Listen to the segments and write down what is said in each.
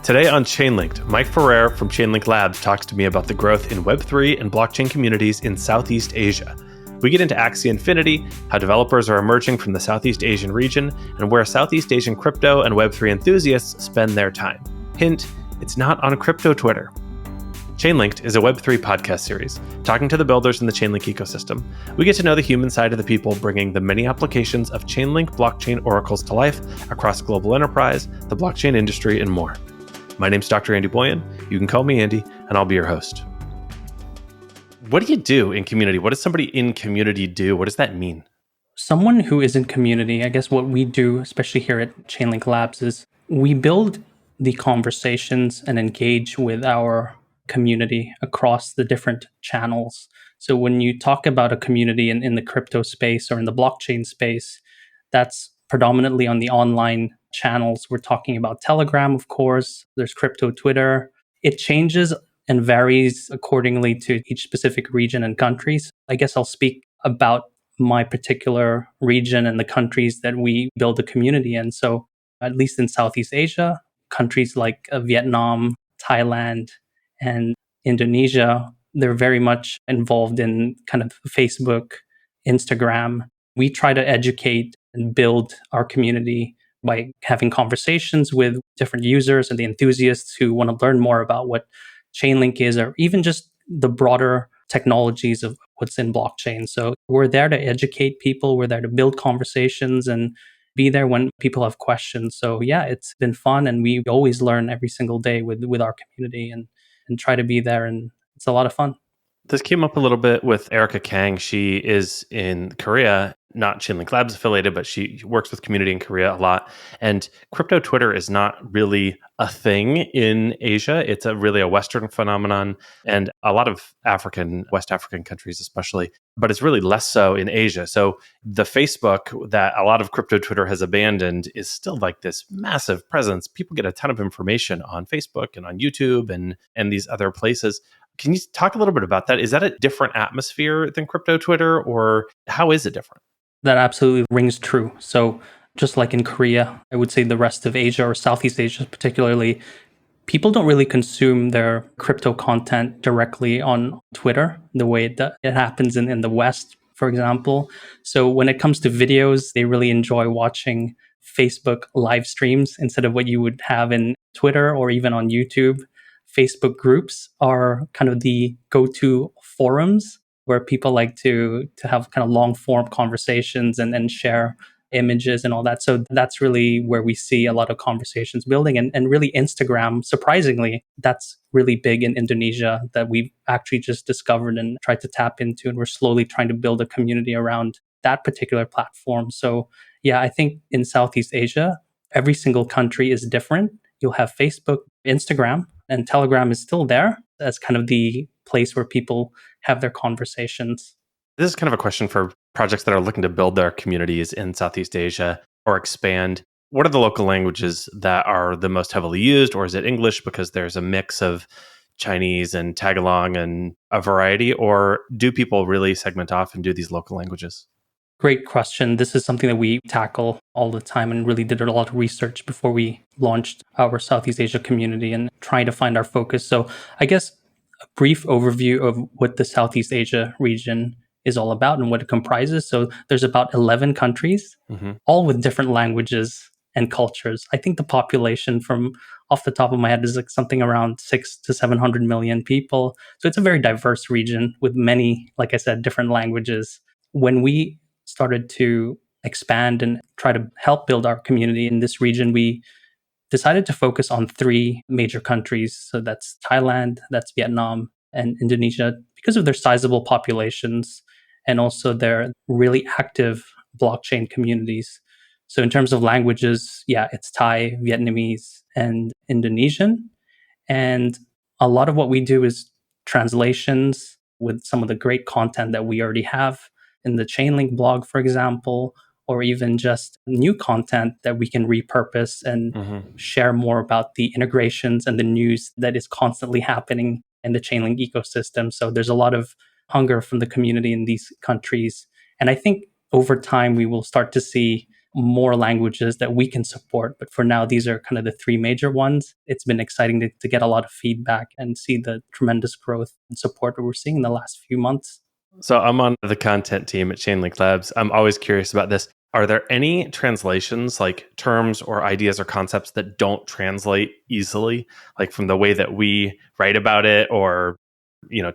Today on Chainlinked, Mike Ferrer from Chainlink Labs talks to me about the growth in Web3 and blockchain communities in Southeast Asia. We get into Axie Infinity, how developers are emerging from the Southeast Asian region, and where Southeast Asian crypto and Web3 enthusiasts spend their time. Hint, it's not on crypto Twitter. Chainlinked is a Web3 podcast series, talking to the builders in the Chainlink ecosystem. We get to know the human side of the people bringing the many applications of Chainlink blockchain oracles to life across global enterprise, the blockchain industry, and more. My name's Dr. Andy Boyan. You can call me Andy, and I'll be your host. What do you do in community? What does somebody in community do? What does that mean? Someone who is in community, I guess what we do, especially here at Chainlink Labs, is we build the conversations and engage with our community across the different channels. So when you talk about a community in the crypto space or in the blockchain space, that's predominantly on the online channels. We're talking about Telegram, of course. There's crypto Twitter. It changes and varies accordingly to each specific region and countries. I guess I'll speak about my particular region and the countries that we build a community in. So at least in Southeast Asia, countries like Vietnam, Thailand, and Indonesia, they're very much involved in kind of Facebook, Instagram. We try to educate and build our community by having conversations with different users and the enthusiasts who want to learn more about what Chainlink is, or even just the broader technologies of what's in blockchain. So we're there to educate people. We're there to build conversations and be there when people have questions. So yeah, it's been fun. And we always learn every single day with our community and try to be there. And it's a lot of fun. This came up a little bit with Erica Kang. She is in Korea, not Chainlink Labs affiliated, but she works with community in Korea a lot. And crypto Twitter is not really a thing in Asia. It's really a Western phenomenon and a lot of West African countries especially, but it's really less so in Asia. So the Facebook that a lot of crypto Twitter has abandoned is still like this massive presence. People get a ton of information on Facebook and on YouTube and these other places. Can you talk a little bit about that? Is that a different atmosphere than crypto Twitter, or how is it different? That absolutely rings true. So just like in Korea, I would say the rest of Asia or Southeast Asia particularly, people don't really consume their crypto content directly on Twitter the way that it happens in the West, for example. So when it comes to videos, they really enjoy watching Facebook live streams instead of what you would have in Twitter or even on YouTube. Facebook groups are kind of the go-to forums where people like to have kind of long form conversations and share images and all that. So that's really where we see a lot of conversations building. And really Instagram, surprisingly, that's really big in Indonesia that we've actually just discovered and tried to tap into. And we're slowly trying to build a community around that particular platform. So yeah, I think in Southeast Asia, every single country is different. You'll have Facebook, Instagram, and Telegram is still there as kind of the place where people have their conversations. This is kind of a question for projects that are looking to build their communities in Southeast Asia or expand. What are the local languages that are the most heavily used, or is it English because there's a mix of Chinese and Tagalong and a variety, or do people really segment off and do these local languages? Great question. This is something that we tackle all the time and really did a lot of research before we launched our Southeast Asia community and trying to find our focus. So I guess a brief overview of what the Southeast Asia region is all about and what it comprises. So there's about 11 countries, all with different languages and cultures. I think the population from off the top of my head is like something around 600 to 700 million people. So it's a very diverse region with many, like I said, different languages. When we started to expand and try to help build our community in this region, we decided to focus on 3 major countries. So that's Thailand, that's Vietnam, and Indonesia, because of their sizable populations and also their really active blockchain communities. So in terms of languages, yeah, it's Thai, Vietnamese, and Indonesian. And a lot of what we do is translations with some of the great content that we already have in the Chainlink blog, for example, or even just new content that we can repurpose and share more about the integrations and the news that is constantly happening in the Chainlink ecosystem. So there's a lot of hunger from the community in these countries. And I think over time, we will start to see more languages that we can support. But for now, these are kind of the three major ones. It's been exciting to get a lot of feedback and see the tremendous growth and support that we're seeing in the last few months. So I'm on the content team at Chainlink Labs. I'm always curious about this. Are there any translations, like terms or ideas or concepts that don't translate easily, like from the way that we write about it or,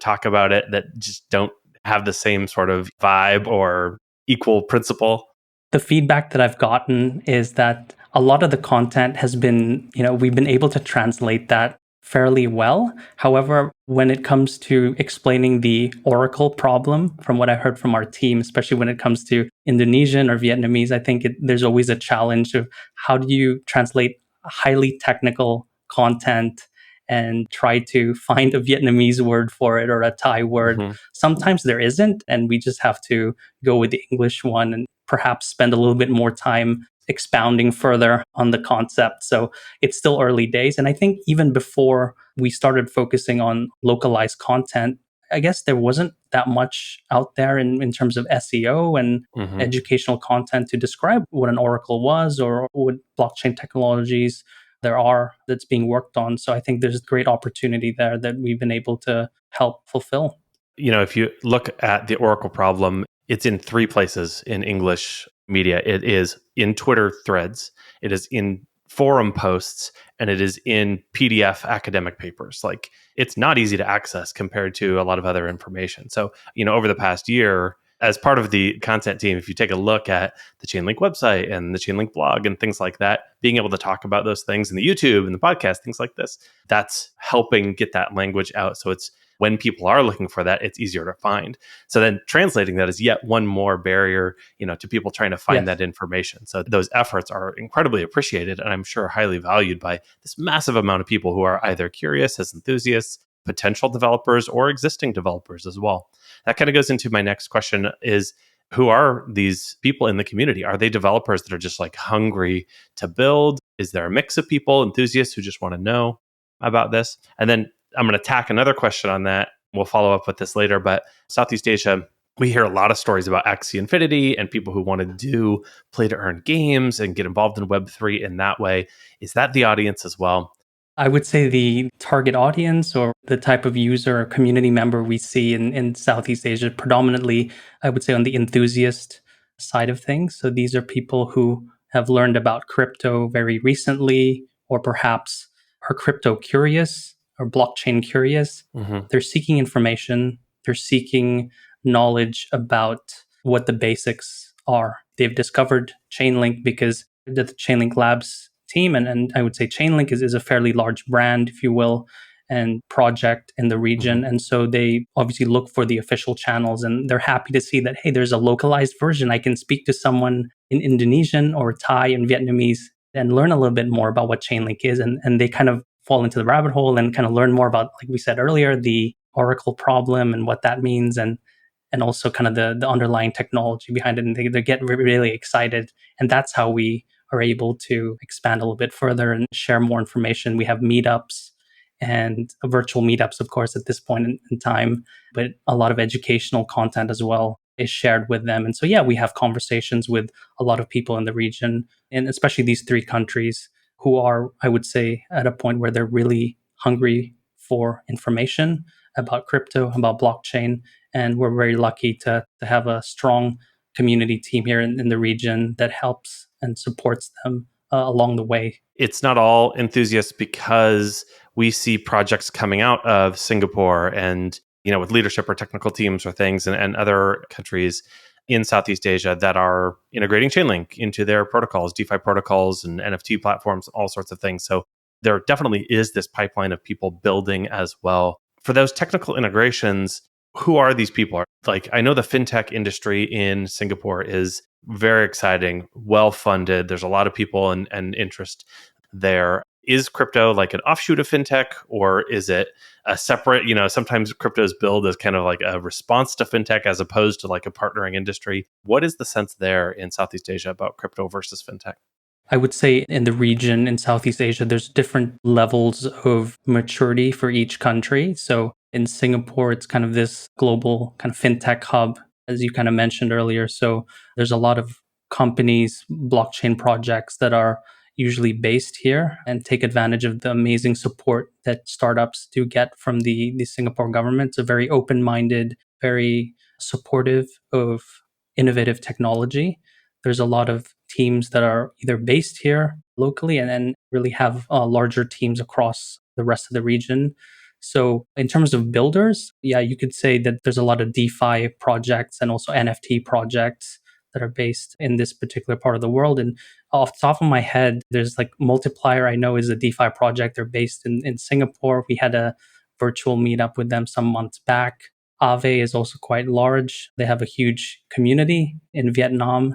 talk about it, that just don't have the same sort of vibe or equal principle? The feedback that I've gotten is that a lot of the content has been, we've been able to translate that fairly well. However, when it comes to explaining the Oracle problem, from what I heard from our team, especially when it comes to Indonesian or Vietnamese, I think there's always a challenge of how do you translate highly technical content and try to find a Vietnamese word for it or a Thai word. Mm-hmm. Sometimes there isn't, and we just have to go with the English one and perhaps spend a little bit more time expounding further on the concept. So it's still early days. And I think even before we started focusing on localized content, I guess there wasn't that much out there in terms of SEO and Mm-hmm. educational content to describe what an Oracle was or what blockchain technologies there are that's being worked on. So I think there's great opportunity there that we've been able to help fulfill. If you look at the Oracle problem, it's in three places in English media. It is in Twitter threads, it is in forum posts, and it is in PDF academic papers. Like, it's not easy to access compared to a lot of other information. So, over the past year, as part of the content team, if you take a look at the Chainlink website and the Chainlink blog and things like that, being able to talk about those things in the YouTube and the podcast, things like this, that's helping get that language out. So it's when people are looking for that, it's easier to find. So then translating that is yet one more barrier, to people trying to find that information. So those efforts are incredibly appreciated, and I'm sure highly valued by this massive amount of people who are either curious as enthusiasts, potential developers, or existing developers as well. That kind of goes into my next question is, who are these people in the community? Are they developers that are just like hungry to build? Is there a mix of people, enthusiasts who just want to know about this? And then I'm going to tack another question on that. We'll follow up with this later, but Southeast Asia, we hear a lot of stories about Axie Infinity and people who want to do play to earn games and get involved in Web3 in that way. Is that the audience as well? I would say the target audience or the type of user or community member we see in Southeast Asia, predominantly, I would say on the enthusiast side of things. So these are people who have learned about crypto very recently, or perhaps are crypto curious or blockchain curious. Mm-hmm. They're seeking information, they're seeking knowledge about what the basics are. They've discovered Chainlink because the Chainlink Labs team, and I would say Chainlink is a fairly large brand, if you will, and project in the region. Mm-hmm. And so they obviously look for the official channels, and they're happy to see that, hey, there's a localized version. I can speak to someone in Indonesian or Thai and Vietnamese and learn a little bit more about what Chainlink is. And they kind of fall into the rabbit hole and kind of learn more about, like we said earlier, the Oracle problem and what that means, and also kind of the underlying technology behind it. And they get really excited. And that's how we are able to expand a little bit further and share more information. We have meetups and virtual meetups, of course, at this point in time, but a lot of educational content as well is shared with them. And so, yeah, we have conversations with a lot of people in the region, and especially these three countries who are, I would say, at a point where they're really hungry for information about crypto, about blockchain. And we're very lucky to have a strong community team here in the region that helps and supports them along the way. It's not all enthusiasts, because we see projects coming out of Singapore and, with leadership or technical teams or things, and other countries in Southeast Asia that are integrating Chainlink into their protocols, DeFi protocols and NFT platforms, all sorts of things. So there definitely is this pipeline of people building as well. For those technical integrations, who are these people? Like, I know the fintech industry in Singapore is very exciting, well funded. There's a lot of people and interest there. Is crypto like an offshoot of fintech, or is it a separate, sometimes crypto is billed as kind of like a response to fintech as opposed to like a partnering industry? What is the sense there in Southeast Asia about crypto versus fintech? I would say in the region in Southeast Asia, there's different levels of maturity for each country. So in Singapore, it's kind of this global kind of fintech hub. as you kind of mentioned earlier. So there's a lot of companies, blockchain projects that are usually based here and take advantage of the amazing support that startups do get from the Singapore government. It's a very open minded, very supportive of innovative technology. There's a lot of teams that are either based here locally and then really have larger teams across the rest of the region. So, in terms of builders, yeah, you could say that there's a lot of DeFi projects and also NFT projects that are based in this particular part of the world. And off the top of my head, there's like Multiplier, I know is a DeFi project. They're based in Singapore. We had a virtual meetup with them some months back. Aave is also quite large. They have a huge community in Vietnam.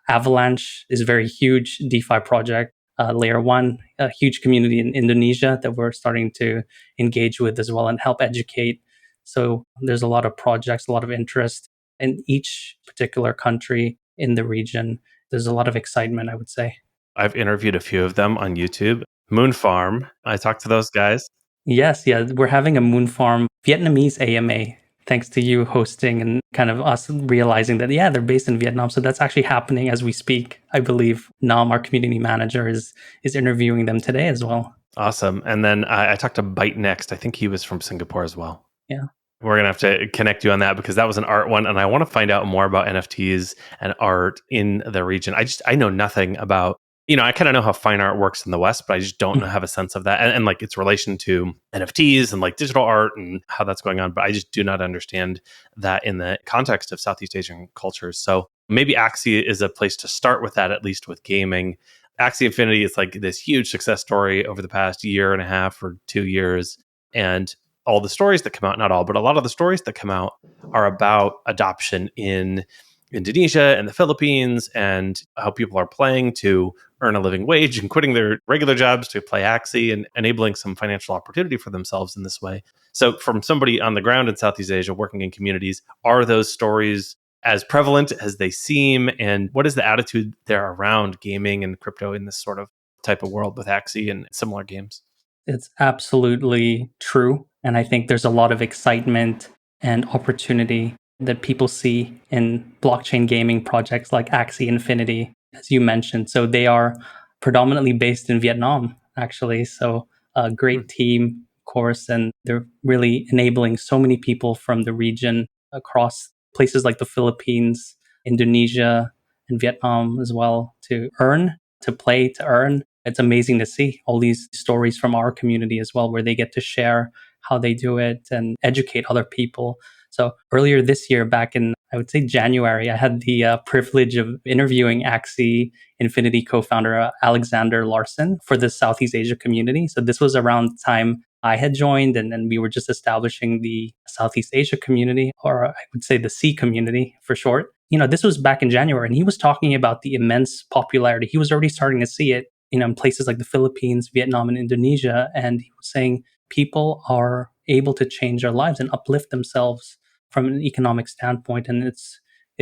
Avalanche is a very huge DeFi project. Layer One, a huge community in Indonesia that we're starting to engage with as well and help educate. So there's a lot of projects, a lot of interest in each particular country in the region. There's a lot of excitement, I would say. I've interviewed a few of them on YouTube. Moon Farm, I talked to those guys. Yes, yeah, we're having a Moon Farm Vietnamese AMA thanks to you hosting and kind of us realizing that, yeah, they're based in Vietnam. So that's actually happening as we speak. I believe Nam, our community manager, is interviewing them today as well. Awesome. And then I talked to Byte Next. I think he was from Singapore as well. Yeah. We're going to have to connect you on that because that was an art one. And I want to find out more about NFTs and art in the region. I know nothing about, I kind of know how fine art works in the West, but I just don't have a sense of that. And like its relation to NFTs and like digital art and how that's going on. But I just do not understand that in the context of Southeast Asian cultures. So maybe Axie is a place to start with that, at least with gaming. Axie Infinity is like this huge success story over the past year and a half or 2 years. And all the stories that come out, not all, but a lot of the stories that come out are about adoption in Indonesia and the Philippines and how people are playing to earn a living wage and quitting their regular jobs to play Axie and enabling some financial opportunity for themselves in this way. So from somebody on the ground in Southeast Asia working in communities, are those stories as prevalent as they seem? And what is the attitude there around gaming and crypto in this sort of type of world with Axie and similar games? It's absolutely true. And I think there's a lot of excitement and opportunity that people see in blockchain gaming projects like Axie Infinity, as you mentioned. So they are predominantly based in Vietnam, actually. So a great team, of course, and they're really enabling so many people from the region across places like the Philippines, Indonesia, and Vietnam as well to earn, to play, to earn. It's amazing to see all these stories from our community as well, where they get to share how they do it and educate other people. So earlier this year, back in, I would say January, I had the privilege of interviewing Axie Infinity co-founder Alexander Larson for the Southeast Asia community. So this was around the time I had joined, and then we were just establishing the Southeast Asia community, or I would say the C community for short. This was back in January, and he was talking about the immense popularity. He was already starting to see it, in places like the Philippines, Vietnam, and Indonesia. And he was saying people are able to change their lives and uplift themselves from an economic standpoint. And it's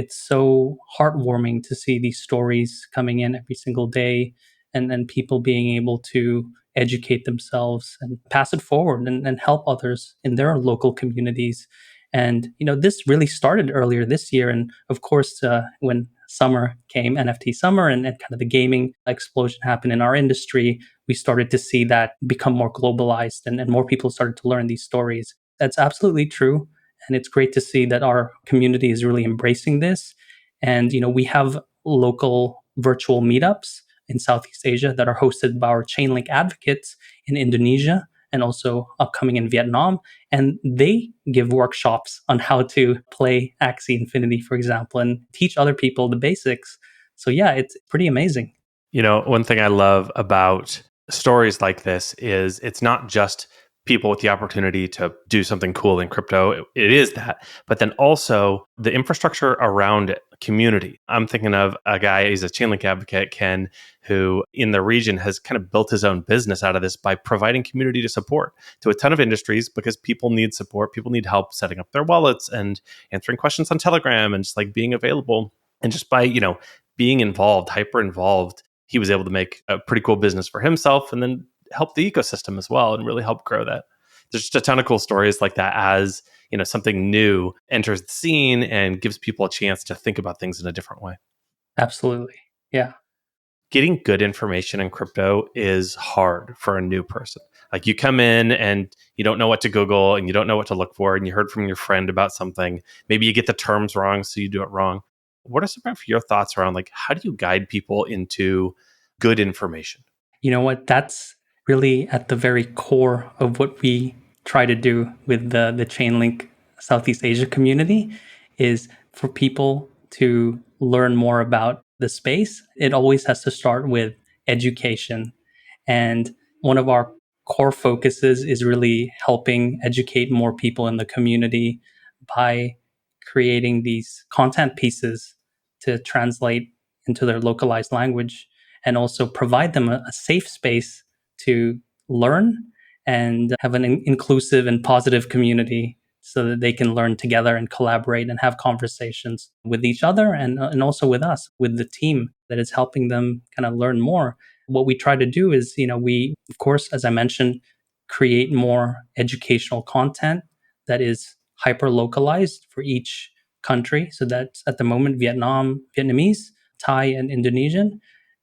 so heartwarming to see these stories coming in every single day, and then people being able to educate themselves and pass it forward and help others in their local communities. And this really started earlier this year. And of course, when summer came, NFT summer, and kind of the gaming explosion happened in our industry, we started to see that become more globalized, and more people started to learn these stories. That's absolutely true. And it's great to see that our community is really embracing this. And, we have local virtual meetups in Southeast Asia that are hosted by our Chainlink advocates in Indonesia and also upcoming in Vietnam. And they give workshops on how to play Axie Infinity, for example, and teach other people the basics. So yeah, it's pretty amazing. One thing I love about stories like this is it's not just people with the opportunity to do something cool in crypto. It is that, but then also the infrastructure around it, community. I'm thinking of a guy, he's a Chainlink advocate, Ken, who in the region has kind of built his own business out of this by providing community to support to a ton of industries because people need support. People need help setting up their wallets and answering questions on Telegram and just like being available. And just by, being involved, hyper involved, he was able to make a pretty cool business for himself and then help the ecosystem as well and really help grow that. There's just a ton of cool stories like that as, something new enters the scene and gives people a chance to think about things in a different way. Absolutely. Yeah. Getting good information in crypto is hard for a new person. Like you come in and you don't know what to Google and you don't know what to look for, and you heard from your friend about something. Maybe you get the terms wrong, so you do it wrong. What are some of your thoughts around like how do you guide people into good information? You know what? That's really at the very core of what we try to do with the Chainlink Southeast Asia community is for people to learn more about the space. It always has to start with education. And one of our core focuses is really helping educate more people in the community by creating these content pieces to translate into their localized language and also provide them a safe space to learn and have an inclusive and positive community so that they can learn together and collaborate and have conversations with each other and also with us, with the team that is helping them kind of learn more. What we try to do is, we, of course, as I mentioned, create more educational content that is hyper localized for each country. So that's at the moment Vietnamese, Thai, and Indonesian.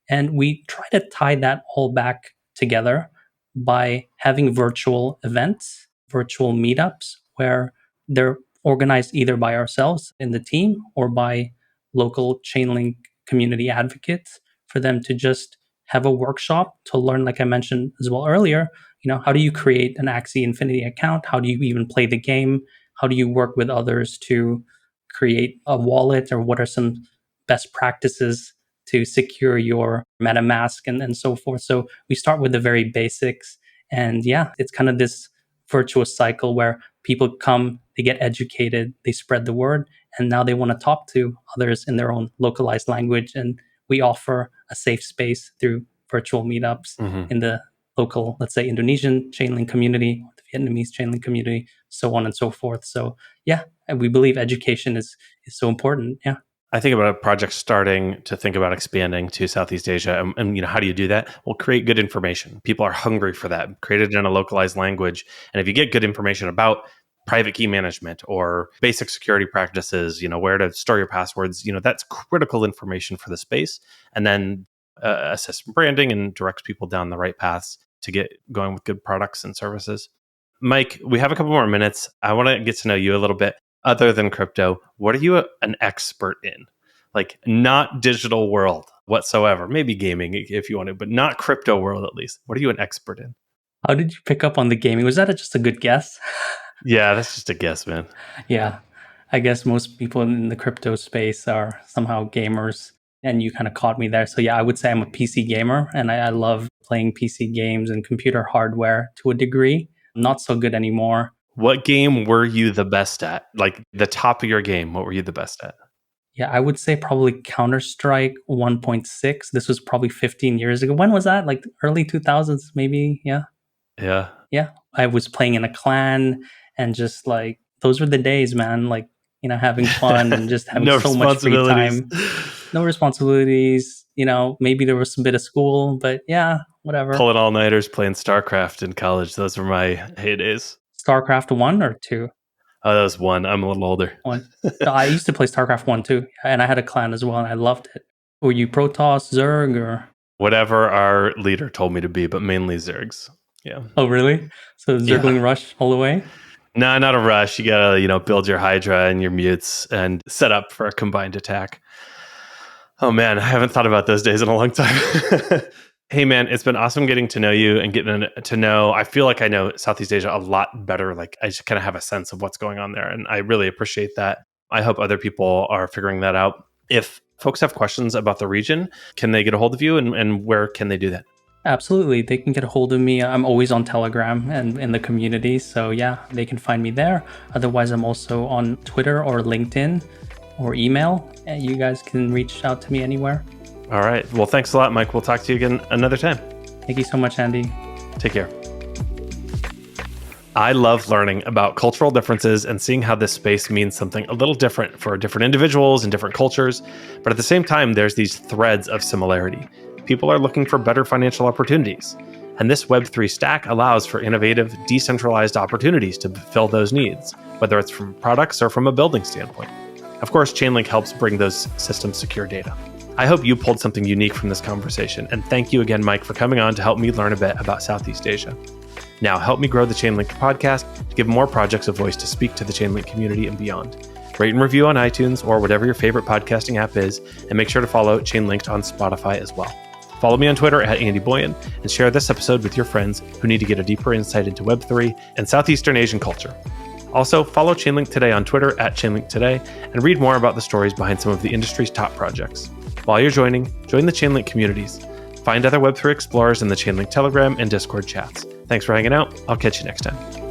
And we try to tie that all back together by having virtual events, virtual meetups, where they're organized either by ourselves in the team or by local Chainlink community advocates for them to just have a workshop to learn, like I mentioned as well earlier, how do you create an Axie Infinity account? How do you even play the game? How do you work with others to create a wallet, or what are some best practices to secure your MetaMask and so forth. So we start with the very basics. And yeah, it's kind of this virtuous cycle where people come, they get educated, they spread the word, and now they want to talk to others in their own localized language. And we offer a safe space through virtual meetups in the local, let's say, Indonesian Chainlink community, the Vietnamese Chainlink community, so on and so forth. So yeah, and we believe education is so important. Yeah. I think about a project starting to think about expanding to Southeast Asia. And how do you do that? Well, create good information. People are hungry for that. Create it in a localized language. And if you get good information about private key management or basic security practices, where to store your passwords, that's critical information for the space. And then assist branding and direct people down the right paths to get going with good products and services. Mike, we have a couple more minutes. I want to get to know you a little bit. Other than crypto, what are you an expert in? Like not digital world whatsoever. Maybe gaming if you want to, but not crypto world at least. What are you an expert in? How did you pick up on the gaming? Was that just a good guess? Yeah, that's just a guess, man. Yeah. I guess most people in the crypto space are somehow gamers, and you kind of caught me there. So yeah, I would say I'm a PC gamer, and I love playing PC games and computer hardware to a degree. I'm not so good anymore. What game were you the best at? Like the top of your game, what were you the best at? Yeah, I would say probably Counter-Strike 1.6. This was probably 15 years ago. When was that? Like early 2000s, maybe? Yeah. Yeah. Yeah. I was playing in a clan, and just like those were the days, man. Like, having fun and just having No so much free responsibilities. time. No responsibilities. Maybe there was a bit of school, but yeah, whatever. Pulling all-nighters, playing StarCraft in college. Those were my heydays. StarCraft 1 or 2? Oh, that was 1. I'm a little older. 1. No, I used to play StarCraft 1 too, and I had a clan as well, and I loved it. Were you Protoss, Zerg, or Whatever our leader told me to be, but mainly Zergs. Yeah. Oh, really? So Zergling Rush all the way? No, not a rush. You gotta, build your Hydra and your mutes and set up for a combined attack. Oh man, I haven't thought about those days in a long time. Hey man, it's been awesome getting to know you and getting to know, I feel like I know Southeast Asia a lot better. Like I just kind of have a sense of what's going on there. And I really appreciate that. I hope other people are figuring that out. If folks have questions about the region, can they get a hold of you and where can they do that? Absolutely. They can get a hold of me. I'm always on Telegram and in the community. So yeah, they can find me there. Otherwise, I'm also on Twitter or LinkedIn or email. And you guys can reach out to me anywhere. All right. Well, thanks a lot, Mike. We'll talk to you again another time. Thank you so much, Andy. Take care. I love learning about cultural differences and seeing how this space means something a little different for different individuals and different cultures. But at the same time, there's these threads of similarity. People are looking for better financial opportunities. And this Web3 stack allows for innovative, decentralized opportunities to fill those needs, whether it's from products or from a building standpoint. Of course, Chainlink helps bring those systems secure data. I hope you pulled something unique from this conversation, and thank you again, Mike, for coming on to help me learn a bit about Southeast Asia. Now, help me grow the Chainlink podcast to give more projects a voice to speak to the Chainlink community and beyond. Rate and review on iTunes or whatever your favorite podcasting app is, and make sure to follow Chainlinked on Spotify as well. Follow me on Twitter at Andy Boyan, and share this episode with your friends who need to get a deeper insight into Web3 and Southeastern Asian culture. Also, follow Chainlink Today on Twitter at Chainlink Today, and read more about the stories behind some of the industry's top projects. While you're join the Chainlink communities. Find other Web3 explorers in the Chainlink Telegram and Discord chats. Thanks for hanging out. I'll catch you next time.